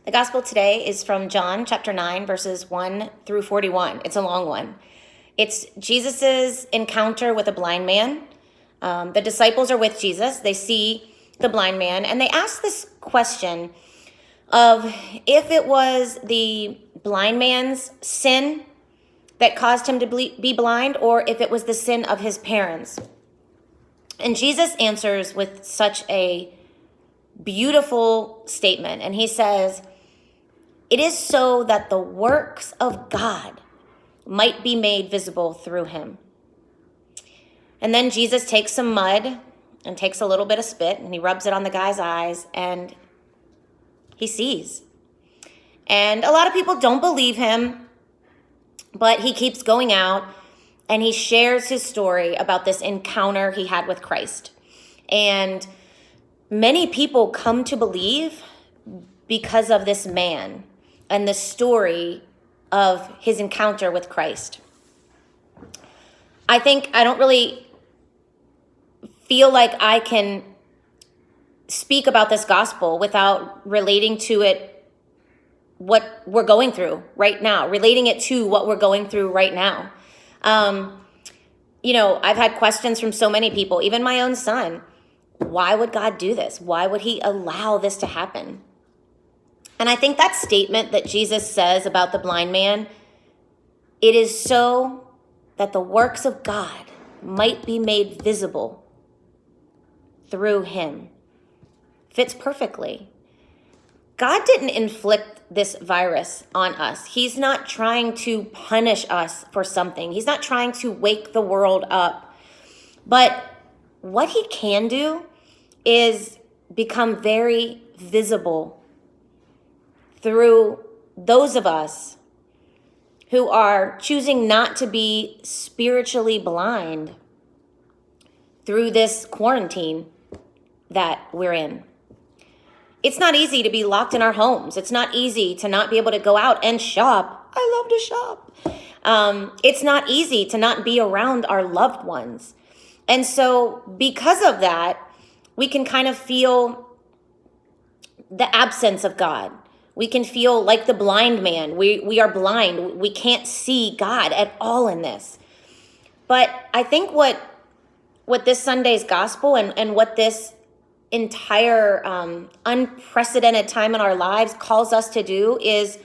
The gospel today is from John chapter 9, verses 1 through 41. It's a long one. It's Jesus's encounter with a blind man. The disciples are with Jesus. They see the blind man, and they ask this question of if it was the blind man's sin that caused him to be blind, or if it was the sin of his parents. And Jesus answers with such a beautiful statement. And he says, "It is so that the works of God might be made visible through him." And then Jesus takes some mud and takes a little bit of spit and he rubs it on the guy's eyes and he sees. And a lot of people don't believe him, but he keeps going out and he shares his story about this encounter he had with Christ. And many people come to believe because of this man and the story of his encounter with Christ. I don't really feel like I can speak about this gospel without relating to it what we're going through right now, relating it to what we're going through right now. I've had questions from so many people, even my own son. Why would God do this? Why would he allow this to happen? And I think that statement that Jesus says about the blind man, it is so that the works of God might be made visible through him, fits perfectly. God didn't inflict this virus on us. He's not trying to punish us for something. He's not trying to wake the world up. But what he can do is become very visible through those of us who are choosing not to be spiritually blind through this quarantine that we're in. It's not easy to be locked in our homes. It's not easy to not be able to go out and shop. I love to shop. It's not easy to not be around our loved ones. And so because of that, we can kind of feel the absence of God. We can feel like the blind man. We are blind. We can't see God at all in this. But I think what this Sunday's gospel and what this entire unprecedented time in our lives calls us to do is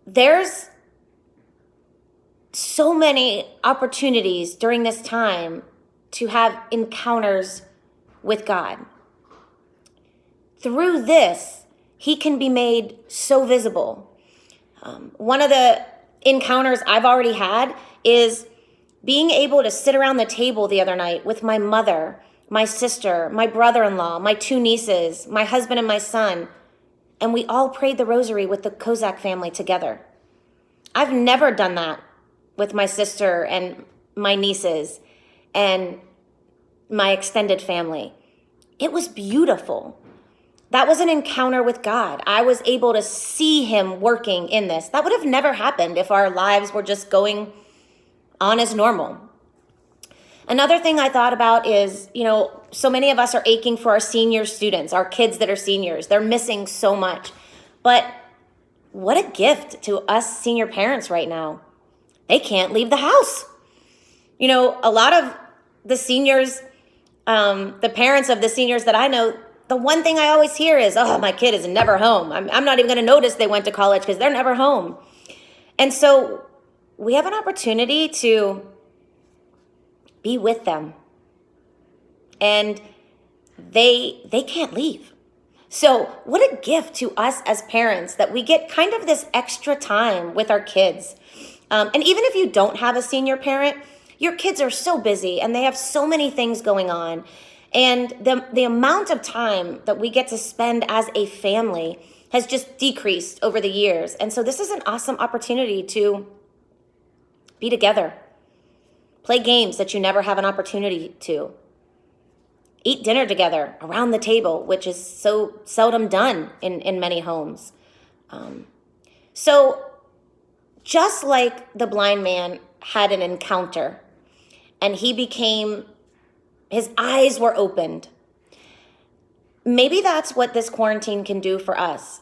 there's so many opportunities during this time to have encounters with God. Through this, he can be made so visible. One of the encounters I've already had is being able to sit around the table the other night with my mother, my sister, my brother-in-law, my two nieces, my husband and my son, and we all prayed the rosary with the Kozak family together. I've never done that with my sister and my nieces and my extended family. It was beautiful. That was an encounter with God. I was able to see him working in this. That would have never happened if our lives were just going on as normal. Another thing I thought about is, so many of us are aching for our senior students, our kids that are seniors. They're missing so much. But what a gift to us senior parents right now. They can't leave the house. A lot of the seniors, the parents of the seniors that I know, the one thing I always hear is, "Oh, my kid is never home. I'm not even going to notice they went to college because they're never home." And so we have an opportunity to be with them. And they can't leave. So what a gift to us as parents that we get kind of this extra time with our kids. And even if you don't have a senior parent, your kids are so busy and they have so many things going on. And the amount of time that we get to spend as a family has just decreased over the years. And so this is an awesome opportunity to be together. Play games that you never have an opportunity to. Eat dinner together around the table, which is so seldom done in many homes. So just like the blind man had an encounter and his eyes were opened, maybe that's what this quarantine can do for us.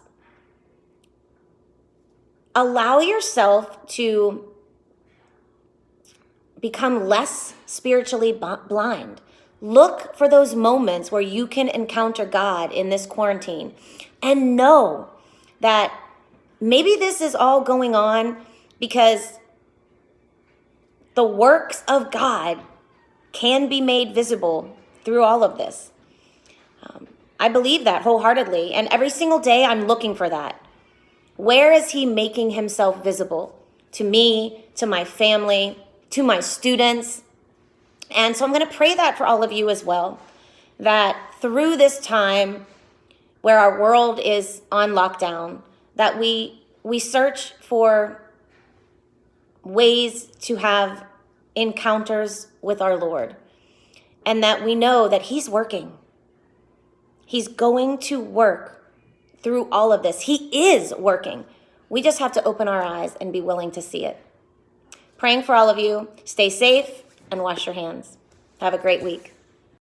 Allow yourself to become less spiritually blind. Look for those moments where you can encounter God in this quarantine, and know that maybe this is all going on because the works of God can be made visible through all of this. I believe that wholeheartedly, and every single day I'm looking for that. Where is he making himself visible? To me, to my family, to my students. And so I'm going to pray that for all of you as well, that through this time where our world is on lockdown, that we search for ways to have encounters with our Lord, and that we know that he's working. He's going to work through all of this. He is working. We just have to open our eyes and be willing to see it. Praying for all of you. Stay safe and wash your hands. Have a great week.